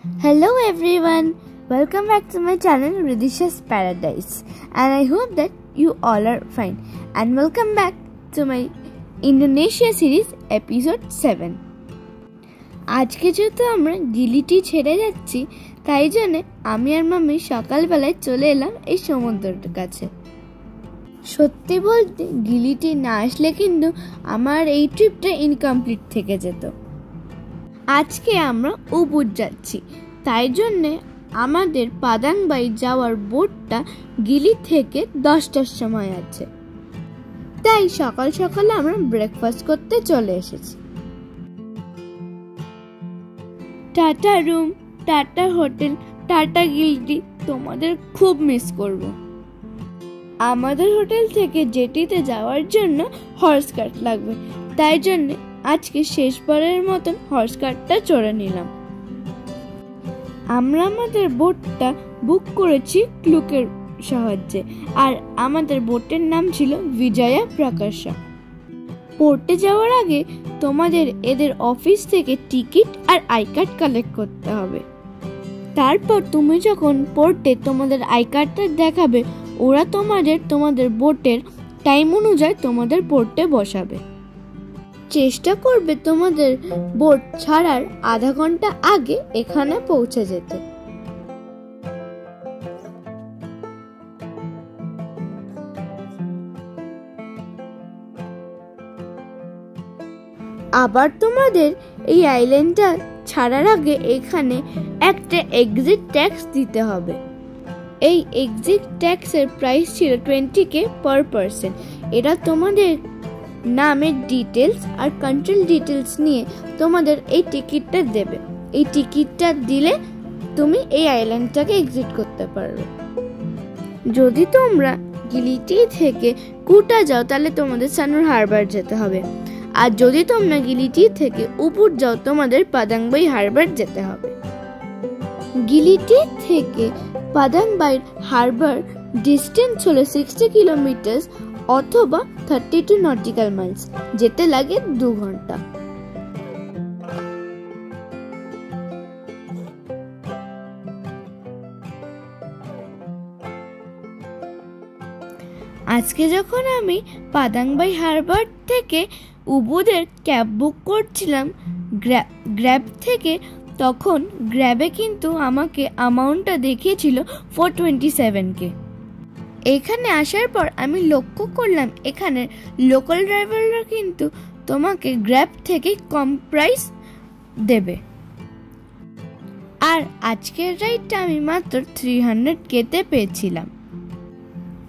Hello everyone, welcome back to my channel Ridisha's Paradise, and I hope that you all are fine, and welcome back to my Indonesia series episode 7. আজকে যেহেতু আমরা গিলিটি ছেড়ে যাচ্ছি, তাই জন্য আমি আর mummy সকালবেলায় চলে এলাম এই সমুদ্রটার কাছে। সত্যি বলতে গিলিটি না আসলে কিন্তু আমার এই ট্রিপটা ইনকমপ্লিট থেকে যেত। আজকে আমরা উবুড যাচ্ছি, তাই জন্যে আমাদের পাদাংবাই যাওয়ার বোটটা গিলি থেকে 10টার সময় আছে। তাই সকাল সকালে আমরা ব্রেকফাস্ট করতে চলে এসেছি। Tata room, tata hotel, tata গিলিটি, তোমাদের খুব মিস করব। আমাদের হোটেল থেকে জেটিতে যাওয়ার জন্য হর্স কার্ট লাগবে, তাই জন্য আজকে শেষবারের মতন হর্স কার্টটা চড়ে নিলাম। আমরা আমাদের বোটটা বুক করেছি ক্লুকের সাহায্যে, আর আমাদের বোটের নাম ছিল বিজয়া প্রকাশা। পোর্টে যাওয়ার আগে তোমাদের এদের অফিস থেকে টিকিট আর আই কার্ড কালেক্ট করতে হবে। তারপর তুমি যখন পোর্টে তোমাদের আই কার্ডটা দেখাবে, ওরা তোমাদের বোটের টাইম অনুযায়ী তোমাদের পোর্টে বসাবে। চেষ্টা করবে তোমাদের বোট ছাড়ার আধা ঘন্টা আগে এখানে পৌঁছে যেতে। আবার তোমাদের এই আইল্যান্ডটা ছাড়ার আগে এখানে একটা এক্সিট ট্যাক্স দিতে হবে। এই এক্সিট ট্যাক্সের প্রাইস ছিল 20k পার পারসন। এটা তোমাদের নামের ডিটেলস আর কান্ট্রি ডিটেলস নিয়ে তোমাদের এই টিকিটটা দেবে। এই টিকিটটা দিলে তুমি এই আইল্যান্ডটাকে এক্সিট করতে পারবে। যদি তোমরা গিলিটি থেকে কুটা যাও, তাহলে তোমাদের সানুর হারবার যেতে হবে, আর যদি তোমরা গিলিটি থেকে উবুড যাও, তোমাদের পাদাংবাই হারবার যেতে হবে। গিলিটি থেকে পাদাংবাই হারবার ডিস্টেন্স হলো 60 কিলোমিটার অথবা 32 নটিক্যাল মাইলস, যেতে লাগে 2 ঘন্টা। আজকে যখন আমি পাদাংবাই হারবার থেকে উবুদের ক্যাব বুক করছিলাম গ্র্যাব থেকে, তখন গ্র্যাবে কিন্তু আমাকে অ্যামাউন্টটা দেখিয়েছিল 427k। এখানে আসার পর আমি লক্ষ্য করলাম এখানে লোকাল ড্রাইভাররা কিন্তু তোমাকে গ্র্যাব থেকে কম প্রাইস দেবে। আর আজকের রাইডটা আমি মাত্র 300kতে পেয়েছিলাম।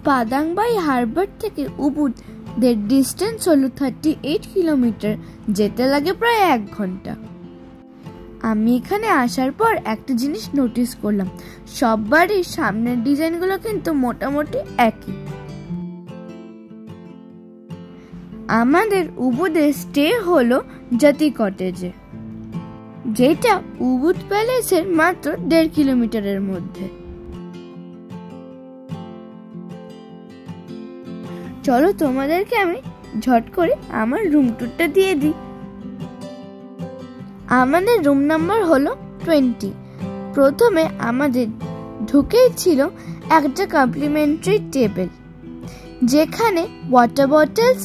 পাদাংবাই হারবার থেকে উবুদের ডিস্টেন্স হলো 38 কিলোমিটার, যেতে লাগে প্রায় 1 ঘন্টা। আমি এখানে আসার পর একটা জিনিস নোটিস করলাম, সব বাড়ির সামনের ডিজাইনগুলো কিন্তু মোটামুটি একই। আমাদের উবুদে স্টে হলো জাতি কটেজে, যেটা উবুদ প্যালেসের মাত্র 1.5 কিলোমিটারের মধ্যে। চলো তোমাদেরকে আমি ঝট করে আমার রুম টুরটা দিয়ে দিই। আমাদের রুম নাম্বার হলো 20। প্রথমে আমাদের ঢুকেই ছিল একটা কমপ্লিমেন্টারি টেবিল, যেখানে ওয়াটার বটলস,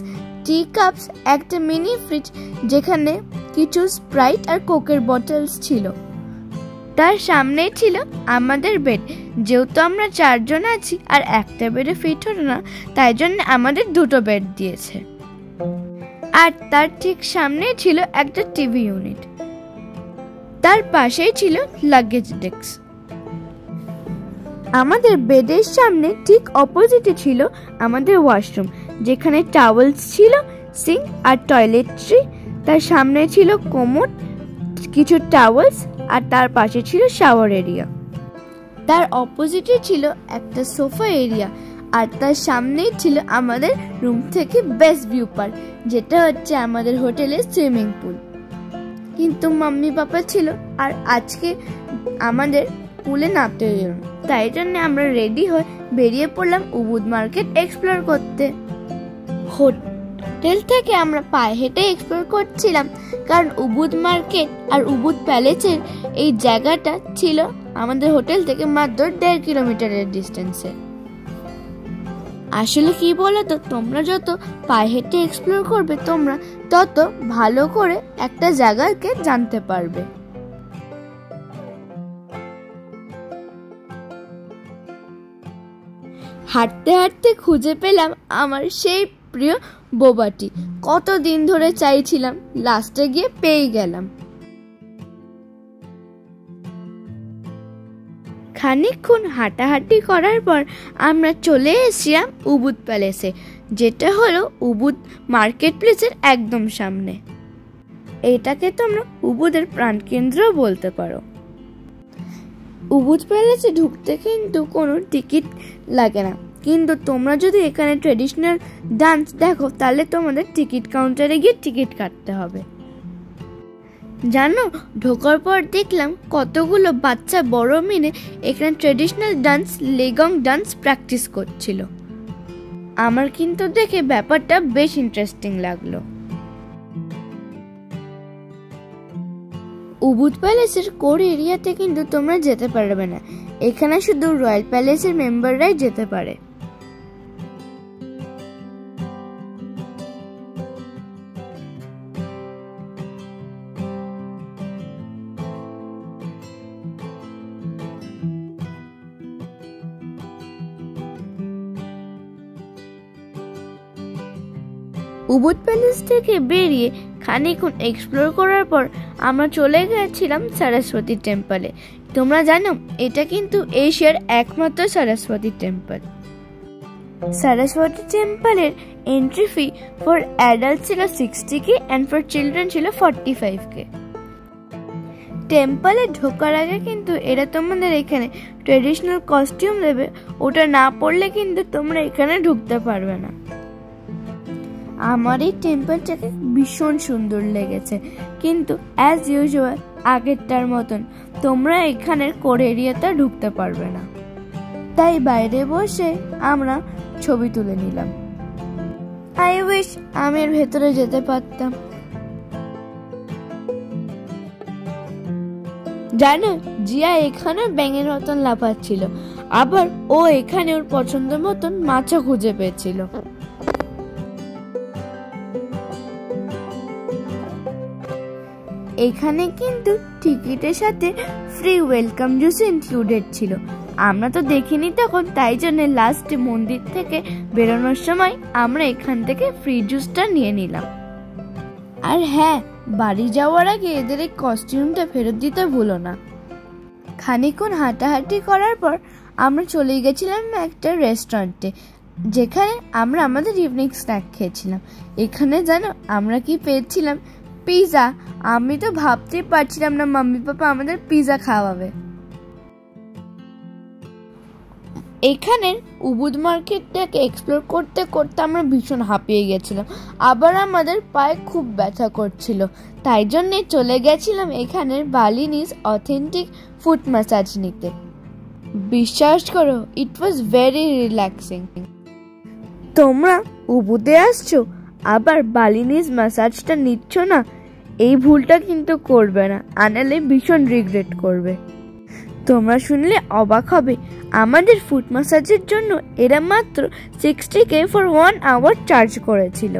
টি কাপস, একটা মিনি ফ্রিজ যেখানে কিছু স্প্রাইট আর কোকের বটলস ছিল। তার সামনেই ছিল আমাদের বেড। যেহেতু আমরা 4 জন আছি আর একটা বেডে ফিট হলো না, তাই জন্য আমাদের 2টো বেড দিয়েছে। আর তার ঠিক সামনেই ছিল একটা টিভি ইউনিট, তার পাশেই ছিল লাগেজ ডেস্ক। আমাদের বেডের সামনে ঠিক অপোজিটে ছিল আমাদের ওয়াশরুম, যেখানে টাওয়েলস ছিল, সিঙ্ক আর টয়লেট্রি। তার সামনে ছিল কোমোড, কিছু টাওয়েলস, আর তার পাশে ছিল শাওয়ার এরিয়া। তার অপোজিটে ছিল একটা সোফা এরিয়া, আর তার সামনেই ছিল আমাদের রুম থেকে বেস্ট ভিউ পার্ক, যেটা হচ্ছে আমাদের হোটেলের সুইমিং পুল। কিন্তু মাম্মি পাপা ছিল, আর আজকে আমাদের পুলে নামতে দিল না, তাই জন্য আমরা রেডি হয়ে বেরিয়ে পড়লাম উবুদ মার্কেট এক্সপ্লোর করতে। হোটেল থেকে আমরা পায়ে হেঁটে এক্সপ্লোর করছিলাম, কারণ উবুদ মার্কেট আর উবুদ প্যালেসের এই জায়গাটা ছিল আমাদের হোটেল থেকে মাত্র 1.5 কিলোমিটারের ডিস্টেন্সে। আসলে কি বলতো, তোমরা যত পায়ে হেঁটে এক্সপ্লোর করবে তোমরা তত ভালো করে একটা জায়গাকে জানতে পারবে। হাঁটতে হাঁটতে খুঁজে পেলাম আমার সেই প্রিয় বোবাটি। কতদিন ধরে চাইছিলাম, লাস্টে গিয়ে পেয়ে গেলাম। খানিকক্ষণ হাঁটাহাঁটি করার পর আমরা চলে এসেছিলাম উবুদ প্যালেসে, যেটা হলো উবুদ মার্কেট প্লেসের একদম সামনে। এটাকে তোমরা উবুদের প্রাণকেন্দ্র বলতে পারো। উবুদ প্যালেসে ঢুকতে কিন্তু কোনো টিকিট লাগে না, কিন্তু তোমরা যদি এখানে ট্রেডিশনাল ডান্স দেখো তাহলে তোমাদের টিকিট কাউন্টারে গিয়ে টিকিট কাটতে হবে। জানো, ঢোকার পর দেখলাম কতগুলো বাচ্চা বড় মিলে এখানে traditional dance legong dance practice করছিল। আমার কিন্তু দেখে ব্যাপারটা বেশ ইন্টারেস্টিং লাগলো। উবুদ প্যালেসের কোর এরিয়াতে কিন্তু তোমরা যেতে পারবে না, এখানে শুধু রয়্যাল প্যালেসের মেম্বাররাই যেতে পারে। উবুদ প্যালেস থেকে বেরিয়ে খানিকক্ষণ এক্সপ্লোর করার পর আমরা চলে গেছিলাম সরস্বতী টেম্পলে। তোমরা জানো, এটা কিন্তু এশিয়ার একমাত্র সরস্বতী টেম্পল। সরস্বতী টেম্পলের এন্ট্রি ফি ফর অ্যাডাল্ট ছিল 60K অ্যান্ড ফর চিলড্রেন ছিল 45K। টেম্পলে ঢোকার আগে কিন্তু এরা তোমাদের এখানে ট্রেডিশনাল কস্টিউম দেবে, ওটা না পরলে কিন্তু তোমরা এখানে ঢুকতে পারবে না। আমার এই টেম্পলটাকে ভীষণ সুন্দর লেগেছে, কিন্তু অ্যাজ ইউজুয়াল আগেরটার মতন তোমরা এখানের কোর এরিয়াতে ঢুকতে পারবে না, তাই বাইরে বসে আমরা ছবি তুলে নিলাম। আই উইশ আমি এর ভেতরে যেতে পারতাম। জানো, জিয়া এখানে ব্যাঙের মতন লাফাচ্ছিল, আবার ও এখানে ওর পছন্দ মতন মাছও খুঁজে পেয়েছিল। এখানে কিন্তু টিকিটের সাথে ফ্রি ওয়েলকাম জুস ইনক্লুডেড ছিল। আমরা তো দেখিনি তখন, তাই জন্য লাস্টে মন্দির থেকে বেরোনোর সময় আমরা এখান থেকে ফ্রি জুসটা নিয়ে নিলাম। আর হ্যাঁ, বাড়ি যাওয়ার আগে এদের এই কস্টিউমটা ফেরত দিতে ভুলো না। খানিকক্ষণ হাঁটাহাঁটি করার পর আমরা চলে গেছিলাম একটা রেস্টুরেন্টে, যেখানে আমরা আমাদের ইভিনিং স্ন্যাক খেয়েছিলাম। এখানে জানো আমরা কি পেয়েছিলাম? পিৎজা। আমি তো ভাবতেই পারছিলাম না মাম্মি পাপা আমাদের পিৎজা খাওয়াবে। এখানে উবুদ মার্কেটটাকে এক্সপ্লোর করতে করতে আমরা ভীষণ হাঁপিয়ে গেছিলাম, আবার আমাদের পায়ে খুব ব্যথা করছিল, তাই জন্যে চলে গেছিলাম এখানের বালিনিজ অথেন্টিক ফুট ম্যাসাজ নিতে। বিশ্বাস করো, ইট ওয়াজ ভেরি রিল্যাক্সিং। তোমরা উবুদে আসছো আবার বালিনিজ ম্যাসাজটা নিচ্ছ না, এই ভুলটা কিন্তু করবে না, আনালে ভীষণ রিগ্রেট করবে। তোমরা শুনলে অবাক হবে, আমাদের ফুট ম্যাসাজের জন্য এরা মাত্র 60K ফর 1 আওয়ার চার্জ করেছিল।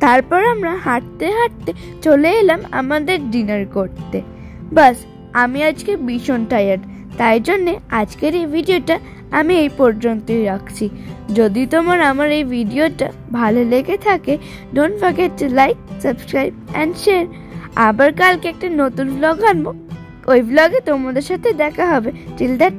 তারপর আমরা হাঁটতে হাঁটতে চলে এলাম আমাদের ডিনার করতে। বাস, আমি আজকে ভীষণ টায়ার্ড, তাই জন্যে আজকের এই ভিডিওটা আমি এই পর্যন্তই রাখছি। যদি তোমার আমার এই ভিডিওটা ভালো লেগে থাকে, don't forget to like, subscribe and share. আবার কালকে একটা নতুন ভ্লগ আনবো, ওই ভ্লগে তোমাদের সাথে দেখা হবে। Till that